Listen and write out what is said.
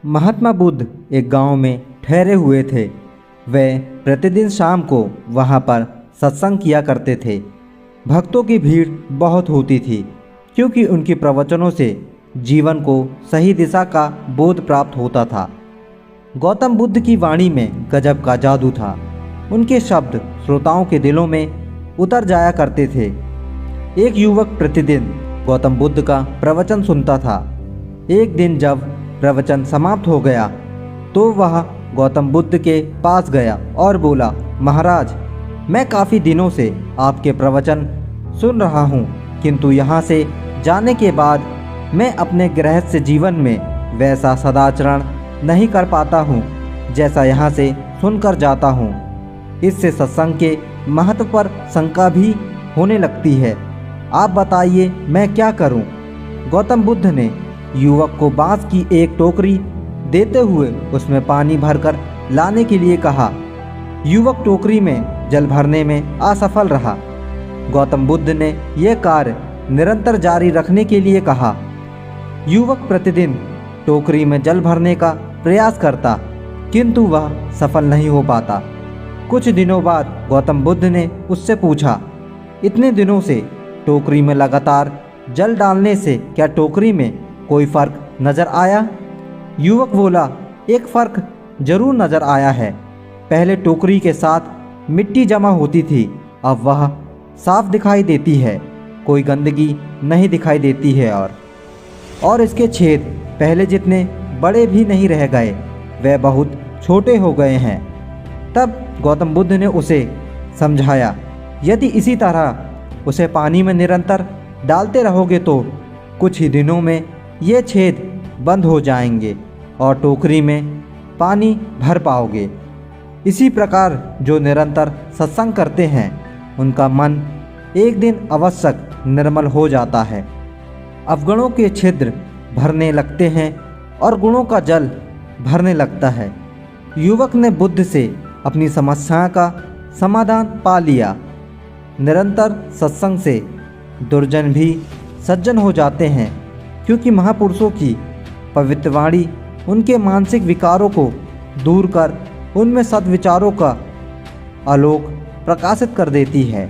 महात्मा बुद्ध एक गांव में ठहरे हुए थे। वे प्रतिदिन शाम को वहां पर सत्संग किया करते थे। भक्तों की भीड़ बहुत होती थी क्योंकि उनके प्रवचनों से जीवन को सही दिशा का बोध प्राप्त होता था। गौतम बुद्ध की वाणी में गजब का जादू था। उनके शब्द श्रोताओं के दिलों में उतर जाया करते थे। एक युवक प्रतिदिन गौतम बुद्ध का प्रवचन सुनता था। एक दिन जब प्रवचन समाप्त हो गया तो वह गौतम बुद्ध के पास गया और बोला, महाराज, मैं काफ़ी दिनों से आपके प्रवचन सुन रहा हूँ, किंतु यहाँ से जाने के बाद मैं अपने गृहस्थ जीवन में वैसा सदाचरण नहीं कर पाता हूँ जैसा यहाँ से सुनकर जाता हूँ। इससे सत्संग के महत्व पर शंका भी होने लगती है। आप बताइए मैं क्या करूँ? गौतम बुद्ध ने युवक को बांस की एक टोकरी देते हुए उसमें पानी भरकर लाने के लिए कहा। युवक टोकरी में जल भरने में असफल रहा। गौतम बुद्ध ने यह कार्य निरंतर जारी रखने के लिए कहा। युवक प्रतिदिन टोकरी में जल भरने का प्रयास करता, किंतु वह सफल नहीं हो पाता। कुछ दिनों बाद गौतम बुद्ध ने उससे पूछा, इतने दिनों से टोकरी में लगातार जल डालने से क्या टोकरी में कोई फर्क नजर आया? युवक बोला, एक फर्क जरूर नजर आया है। पहले टोकरी के साथ मिट्टी जमा होती थी, अब वह साफ दिखाई देती है, कोई गंदगी नहीं दिखाई देती है और इसके छेद पहले जितने बड़े भी नहीं रह गए, वे बहुत छोटे हो गए हैं। तब गौतम बुद्ध ने उसे समझाया, यदि इसी तरह उसे पानी में निरंतर डालते रहोगे तो कुछ ही दिनों में ये छेद बंद हो जाएंगे और टोकरी में पानी भर पाओगे। इसी प्रकार जो निरंतर सत्संग करते हैं उनका मन एक दिन आवश्यक निर्मल हो जाता है। अवगुणों के छिद्र भरने लगते हैं और गुणों का जल भरने लगता है। युवक ने बुद्ध से अपनी समस्या का समाधान पा लिया। निरंतर सत्संग से दुर्जन भी सज्जन हो जाते हैं, क्योंकि महापुरुषों की पवित्र वाणी उनके मानसिक विकारों को दूर कर उनमें सद्विचारों का आलोक प्रकाशित कर देती है।